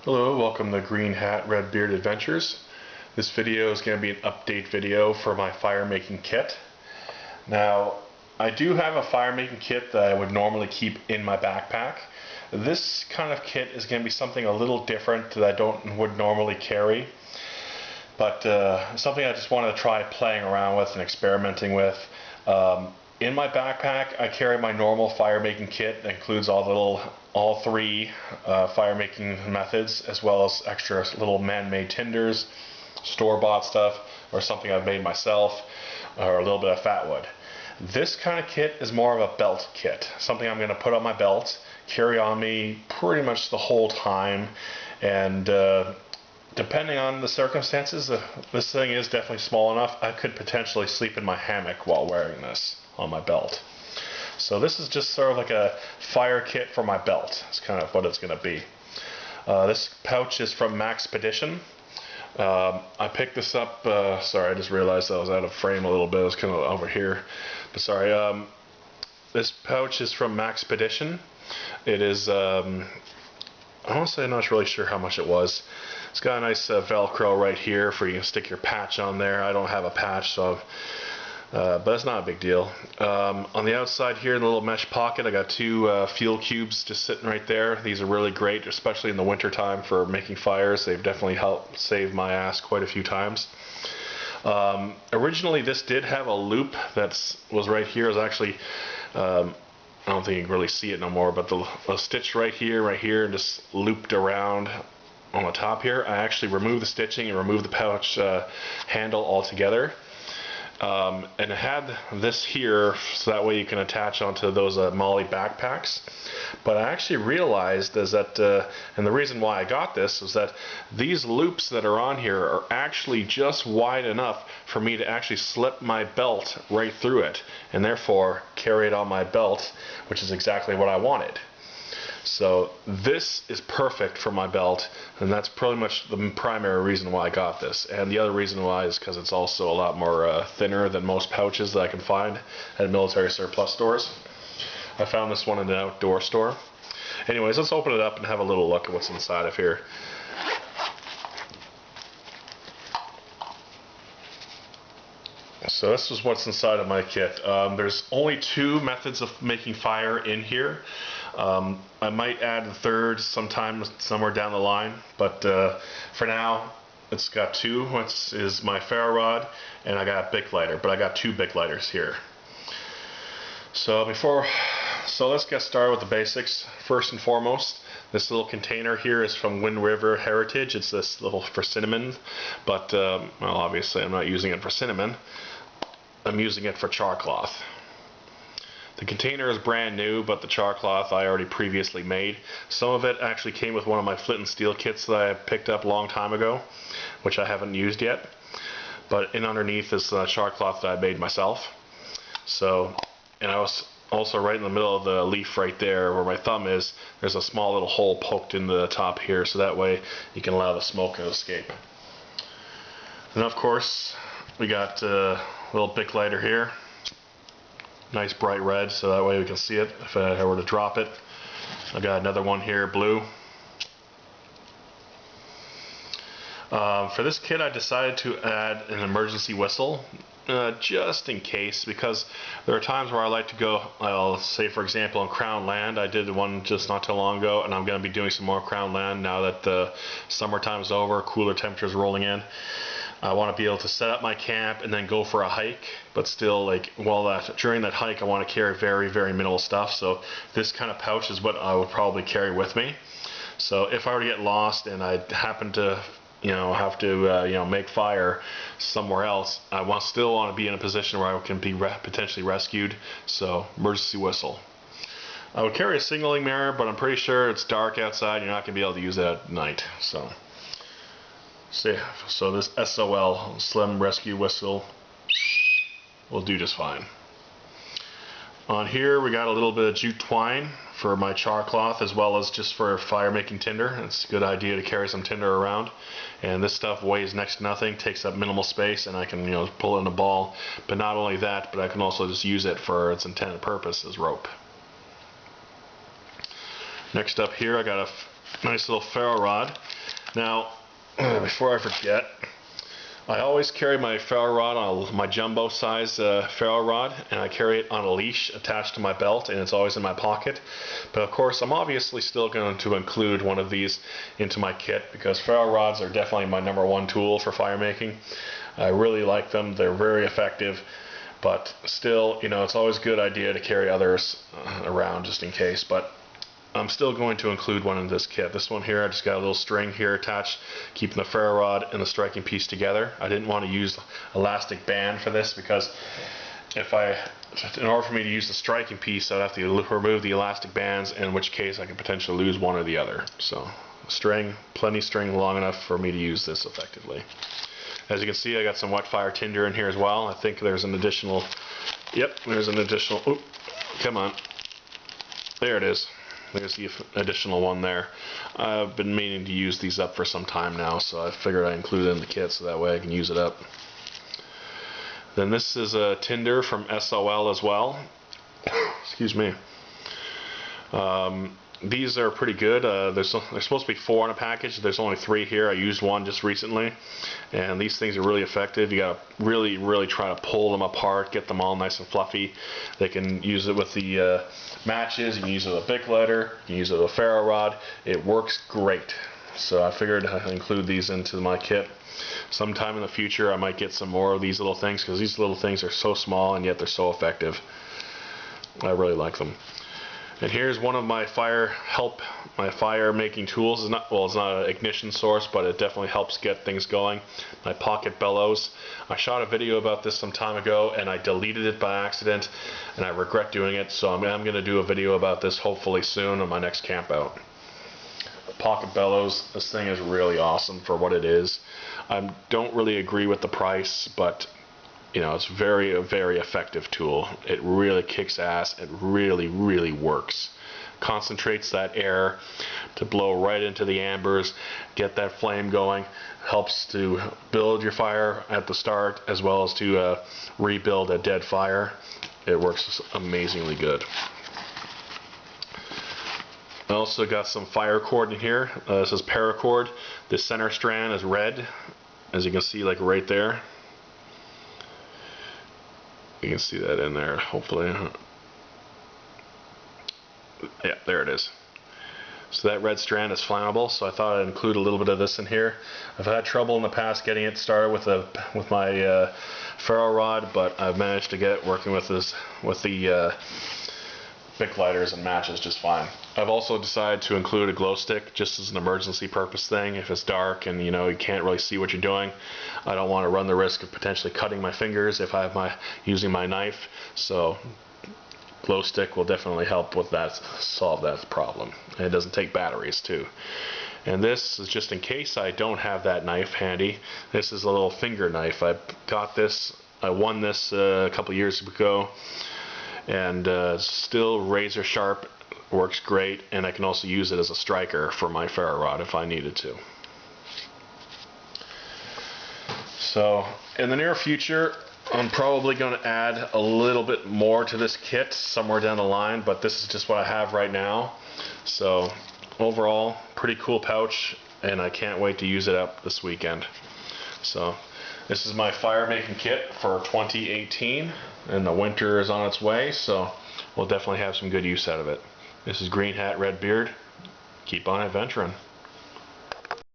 Hello, welcome to Greenhat-Redbeard Adventures. This video is going to be an update video for my fire making kit. Now, I do have a fire making kit that I would normally keep in my backpack. This kind of kit is going to be something a little different that I would normally carry, but something I just wanted to try playing around with and experimenting with. In my backpack, I carry my normal fire making kit that includes all three fire making methods, as well as extra little man-made tinders, store-bought stuff, or something I've made myself, or a little bit of fat wood. This kind of kit is more of a belt kit, something I'm going to put on my belt, carry on me pretty much the whole time, and depending on the circumstances, this thing is definitely small enough I could potentially sleep in my hammock while wearing this on my belt. So this is just sort of like a fire kit for my belt. It's kind of what it's going to be. This pouch is from Maxpedition. I picked this up, sorry, I just realized I was out of frame a little bit. I was kind of over here. But sorry, this pouch is from Maxpedition. It is, honestly, I'm not really sure how much it was. It's got a nice Velcro right here for you to stick your patch on there. I don't have a patch, so but it's not a big deal. On the outside here in the little mesh pocket, I got two fuel cubes just sitting right there. These are really great, especially in the winter time for making fires. They've definitely helped save my ass quite a few times. Originally, this did have a loop that was right here. It was actually, I don't think you can really see it no more, but the stitch right here, and just looped around on the top here. I actually removed the stitching and removed the pouch handle altogether. And it had this here so that way you can attach onto those Molly backpacks. But I actually realized is that, and the reason why I got this is that these loops that are on here are actually just wide enough for me to actually slip my belt right through it, and therefore carry it on my belt, which is exactly what I wanted. So this is perfect for my belt, and that's pretty much the primary reason why I got this. And the other reason why is because it's also a lot more thinner than most pouches that I can find at military surplus stores. I found this one in an outdoor store. Anyways, let's open it up and have a little look at what's inside of here. So this is what's inside of my kit. There's only two methods of making fire in here. I might add the third sometime somewhere down the line, but for now it's got two. One is my ferro rod, and I got a Bic lighter, but I got two Bic lighters here. So let's get started with the basics. First and foremost, this little container here is from Wind River Heritage. It's this little for cinnamon, but well, obviously I'm not using it for cinnamon. I'm using it for char cloth. The container is brand new, but the char cloth I already previously made. Some of it actually came with one of my flint and steel kits that I picked up a long time ago, which I haven't used yet. But in underneath is char cloth that I made myself. So, and I was also right in the middle of the leaf right there where my thumb is, there's a small little hole poked in the top here, so that way you can allow the smoke to escape. And of course, we got a little Bic lighter here. Nice bright red, so that way we can see it if I were to drop it. I got another one here, blue. For this kit I decided to add an emergency whistle, just in case, because there are times where I like to go, I'll say for example in Crown Land. I did one just not too long ago, and I'm going to be doing some more Crown Land now that the summertime is over, cooler temperatures rolling in. I want to be able to set up my camp and then go for a hike, but still, like, during that hike I want to carry very, very minimal stuff. So this kind of pouch is what I would probably carry with me. So if I were to get lost and I happen to, have to, make fire somewhere else, I still want to be in a position where I can be potentially rescued. So emergency whistle. I would carry a signaling mirror, but I'm pretty sure it's dark outside. You're not going to be able to use it at night. So this SOL, Slim Rescue Whistle, will do just fine. On here we got a little bit of jute twine for my char cloth, as well as just for fire making tinder. It's a good idea to carry some tinder around. And this stuff weighs next to nothing, takes up minimal space, and I can pull it in a ball. But not only that, but I can also just use it for its intended purpose as rope. Next up here I got a nice little ferro rod. Now, before I forget, I always carry my ferro rod on my jumbo size ferro rod, and I carry it on a leash attached to my belt, and it's always in my pocket. But of course, I'm obviously still going to include one of these into my kit because ferro rods are definitely my #1 tool for fire making. I really like them. They're very effective, but still, you know, it's always a good idea to carry others around just in case. But I'm still going to include one in this kit. This one here, I just got a little string here attached, keeping the ferro rod and the striking piece together. I didn't want to use elastic band for this because in order for me to use the striking piece, I'd have to remove the elastic bands, in which case I could potentially lose one or the other. So string, plenty string long enough for me to use this effectively. As you can see, I got some wet fire tinder in here as well. I think there's an additional, yep, there's an additional, oh, come on, there it is. There's the additional one there. I've been meaning to use these up for some time now, so I figured I'd include it in the kit so that way I can use it up. Then this is a tinder from SOL as well. Excuse me. These are pretty good. There's supposed to be 4 in a package. There's only 3 here. I used one just recently, and these things are really effective. You gotta really try to pull them apart, get them all nice and fluffy. They can use it with the matches. You can use it with a Bic lighter. You can use it with a ferro rod. It works great. So I figured I'd include these into my kit. Sometime in the future, I might get some more of these little things because these little things are so small and yet they're so effective. I really like them. And here's one of my fire making tools. It's not an ignition source, but it definitely helps get things going. My pocket bellows. I shot a video about this some time ago and I deleted it by accident, and I regret doing it. So I'm going to do a video about this hopefully soon on my next camp out. Pocket bellows. This thing is really awesome for what it is. I don't really agree with the price, but you know, it's a very effective tool. It really kicks ass. It really works. Concentrates that air to blow right into the ambers, get that flame going. Helps to build your fire at the start as well as to rebuild a dead fire. It works amazingly good. I also got some fire cord in here. This is paracord. The center strand is red, as you can see, like right there. You can see that in there, hopefully. Yeah, there it is. So that red strand is flammable, so I thought I'd include a little bit of this in here. I've had trouble in the past getting it started with my ferro rod, but I've managed to get it working with the Bic lighters and matches just fine. I've also decided to include a glow stick just as an emergency purpose thing. If it's dark and you can't really see what you're doing, I don't want to run the risk of potentially cutting my fingers if I have using my knife. So glow stick will definitely help with that, solve that problem. And it doesn't take batteries too. And this is just in case I don't have that knife handy. This is a little finger knife. I got this. I won this a couple years ago. And still razor sharp, works great, and I can also use it as a striker for my ferro rod if I needed to. So in the near future, I'm probably going to add a little bit more to this kit somewhere down the line, but this is just what I have right now. So overall, pretty cool pouch, and I can't wait to use it up this weekend. So this is my fire making kit for 2018, and the winter is on its way, so we'll definitely have some good use out of it. This is Greenhat-Redbeard. Keep on adventuring.